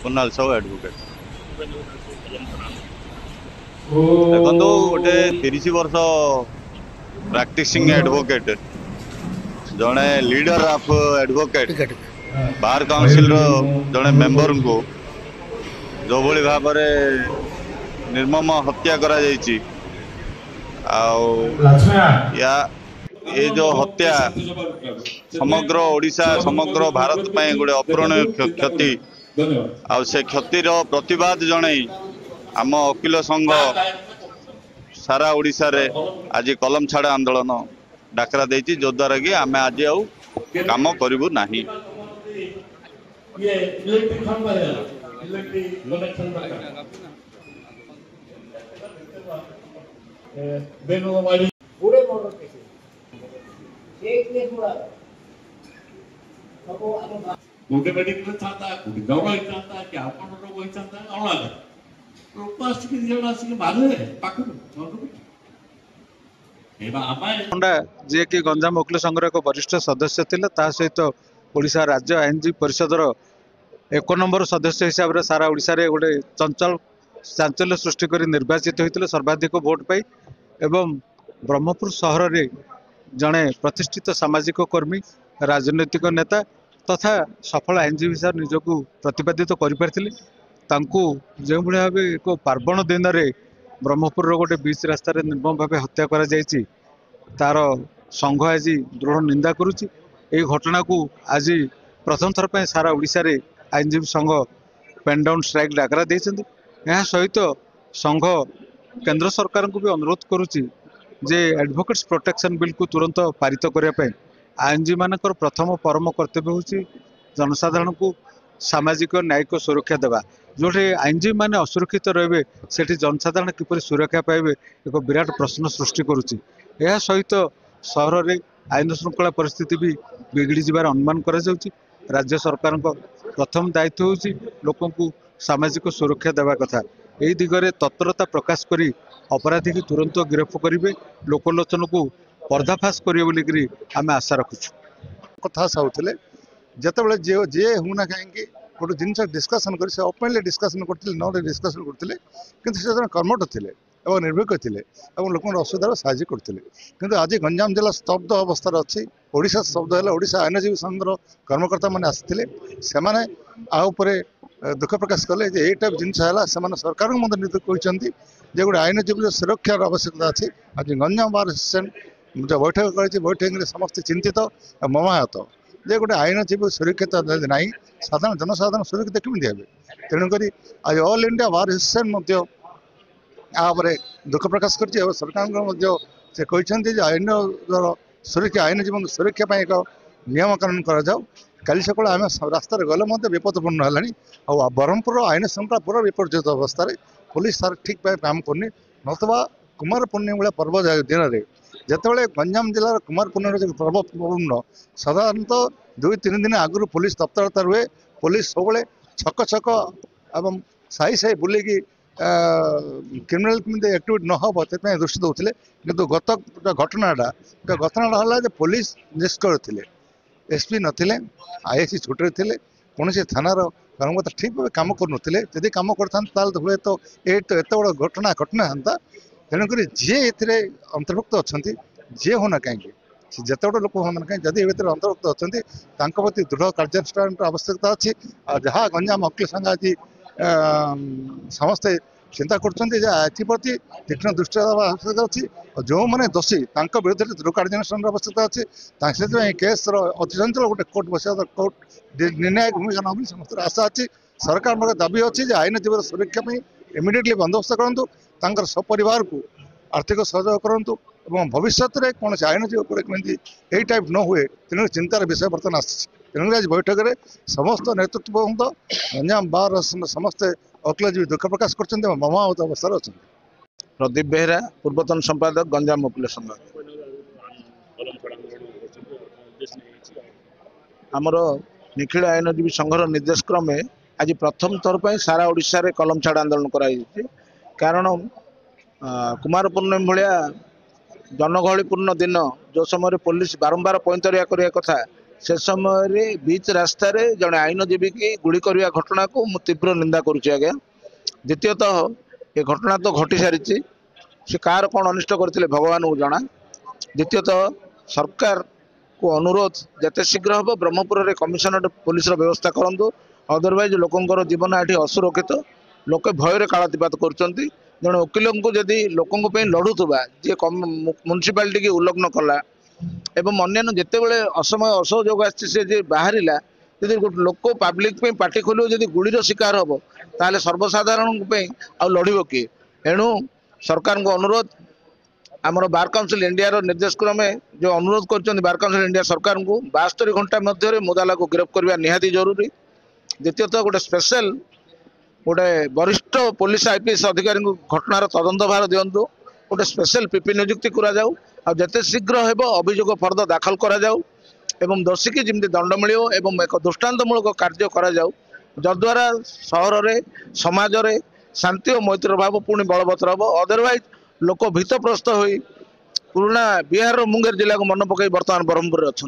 Kunal Sahu advocate. देखो गोटे 30 वर्ष प्रैक्टिसिंग एडवोकेट जड़े leader of advocate bar council जड़े मेंबर को जो भली भाव निर्मम हत्या करा जायछि या ये जो हत्या समग्र ओडिशा समग्र भारत ପାଇଁ गोटे अपूरणीय क्षति आ से क्षतिर प्रतिवाद जणै आम वकील संघ सारा ओडिशा रे आज कलम छाड़ आंदोलन डाकरा देछि जो द्वारा कि आम आज आउ काम करिवु नाही। गोटे मेडिकल चाहता गोटे गवाही चाहता कि आपण रोग चाहता औला लोक आसिक जण आसिक मारे पाखु पंडा जे कि गंजाम वकील संघर एक वरिष्ठ सदस्य थिले ता सहित ओडिशा राज्य आईनजीवी परिषदर 1 नंबर सदस्य हिसाब से सारा ओडिशा रे गोटे चंचल चांचल्य सृष्टि कर निर्वाचित होते सर्वाधिक भोट पाई एवं ब्रह्मपुर सहर रे जड़े प्रतिष्ठित सामाजिक कर्मी राजनैतिक नेता तथा सफल आईनजीवी हिसाब निजक प्रतिपादित कर जो भाव एक पार्वण दिन में ब्रह्मपुर गोटे बीच रास्तार निर्मम भाव हत्या कर तार संघ आज दृढ़ निंदा करुच्ची। यही घटना को आज प्रथम थर पर सारा ओडिशा रे आईनजीवी संघ पेन डाउन स्ट्राइक डाकरा देइछन्ति। यह सहित संघ केंद्र सरकार को भी अनुरोध करुच्ची जे एडवोकेट्स प्रोटेक्शन बिल को तुरंत पारित करने आईनजीवी मानकर प्रथम परम कर्तव्य होची जनसाधारण को सामाजिक न्यायिक सुरक्षा देवा। जो आईनजीवी माने असुरक्षित रहे सेठी जनसाधारण किपर सुरक्षा पाइबे एक विराट प्रश्न सृष्टि करुच्ची। यह सहित सहर में आईन श्रृंखला परिस्थिति भी बिगड़ी जबार अनुमान करा जाउची। राज्य सरकार प्रथम दायित्व होची लोकों को सामाजिक सुरक्षा देवा कथा। यही दिगरे तत्परता प्रकाश करी अपराधी की तुरंत गिरफ्त करेंगे लोकलोचन को पर्दाफाश करेंगे बोलिकी आम आशा रखुचु। कथा साउथले जेतेबेले जे हुना कहीं गोटे जिन डिस्कसन कर ओपनली डिस्कसन करते न डिस्कसन करते किंतु से जन कर्मठ थे और निर्भीक थे और लोक असुविधार साहय करते किंतु आज गंजाम जिला स्तब्ध अवस्था अच्छी ओडिशा स्तब्ध है। ओडिशा आईनजीवी संघर कर्मकर्ता मैंने आसते से दुख प्रकाश कले ये टाइप जिन सरकार कहते जे गोटे आईनजीवी सुरक्षार आवश्यकता अच्छी। आज गंजाम बार एसोसिएशन जो बैठक कर बैठक में समस्त चिंतित और ममाहत जे गोटे आईनजीवी सुरक्षित ना साधारण जनसाधारण सुरक्षित केमी हे। तेणुक आज ऑल इंडिया बार एसोसिएशन दुख प्रकाश कर सरकार से कहते आईन सुरक्षा आईनजीवी सुरक्षा एक नियमकरण कर काली सकाल आम रास्त गले विपदपूर्ण है। ब्रह्मपुर आईन श्रृंखला पूरा विपर्जित अवस्था पुलिस तार ठीक भाव काम करनी नतवा कुमार पूर्णिमा भाया पर्व दिन में जितेबाला गंजाम जिलार कुमार पूर्णिमा पर्व पूर्ण साधारणतः 2-3 दिन आगु पुलिस तत्परता रुए। पुलिस सब छक छक एवं साई साई बुलिकी क्रिमिनाल एक्टिविटी न हो दृष्टि दौले किंतु गत घटनाटा है पुलिस निष्क्रिय थे एसपी नथिले आईएससी छुट्टी थे कौन थानार कर्मकर्ता ठीक भाव कम करुले जदि कम करते हुए तो ये एत बड़ घटना घटना था। तेणुक जी ए अंतर्भुक्त अच्छा जी होना कहीं जिते बड़े लोक होना कहीं जदि अंतर्भुक्त अच्छा प्रति दृढ़ कार्यानुष्ठान आवश्यकता अच्छी। जहाँ गंजाम वकील संघ आज समस्ते चिंता करती तीक्ष्ण दृष्टि आवश्यकता अच्छी और जो मैंने दोषी विरुद्ध दृढ़ कार्यानुष्ठान आवश्यकता अच्छी। से केस अतिचंचल गोटे कोर्ट बस कोर्ट निर्णायक भूमिका न समस्त आशा अच्छी। सरकार दाबी अच्छी आईनजीवी सुरक्षा इमिडिएटली बंदोबस्त करूँ सपरिवार को आर्थिक सहयोग करूँ और भविष्य में कौन से आईनजीवी यही टाइप न हुए तेणु चिंतार विषय बर्तमान आसणु आज बैठक में समस्त नेतृत्व गंजाम बार समस्ते वकीलजीवी दुख प्रकाश कर ममाहत अवस्था अच्छा। प्रदीप बेहरा पूर्वतन संपादक गंजाम वकील संघ। आमर निखिल आईनजीवी संघर निर्देश क्रमे आज प्रथम थर पर सारा ओडिशा रे कलम छाड़ आंदोलन कर कारण कुमार पूर्णिमा भाया जनगहलीपूर्ण दिन जो समय पुलिस बारंबार पैंतरिया करने कथा से समय बीच रास्ता जड़े आईनजीवी की गुड़ी करने घटना को मु तीव्र निंदा करुच्ची आज्ञा। द्वितीयतः ये घटना तो घटी सारी से कार कौन अनिष्ट करते भगवान को जना। द्वितीयतः सरकार को अनुरोध जिते शीघ्र हम ब्रह्मपुर में कमिशनरेट पुलिस व्यवस्था करूँ। अदरवाइज लोकंर जीवन ये असुरक्षित लोक भयर कालातिपात कर जड़े वकिल को जदि लोकों लड़ुवा जी म्युनिसिपालिटी की उल्लंघन कला एवं अन्य जितेबले असमय असहयोग आसी बाहर यदि लोक पब्लिक पार्टी खोल जदि गुड़ीर शिकार हम ताले सर्वसाधारण आ लड़ किए। एणु सरकार को अनुरोध आमर बार काउंसिल इंडिया निर्देश क्रमे जो अनुरोध कर बार काउंसिल इंडिया सरकार को 72 घंटा मध्य मुदाला को गिरफ्त करवा निहाती जरूरी। द्वितीयतः गोटे स्पेशल गोटे वरिष्ठ पुलिस आईपीएस अधिकारी घटनार तदंत भार दिंतु गोटे स्पेशल पीपी नियुक्ति करा जिते शीघ्र हेब अभियोग फर्द दाखल करा एवं दोषी की जमी दंड मिल एवं एक दृष्टांतमूलक कार्य करा जद्वारा सहर में समाज में शांति और मैत्री भाव पुणी बलवत्तर हम। अदरवाइज लोक भीतप्रस्त हो पुराना बिहार मुंगेर जिला को मन पकई बर्तमान ब्रह्मपुर अच्छा।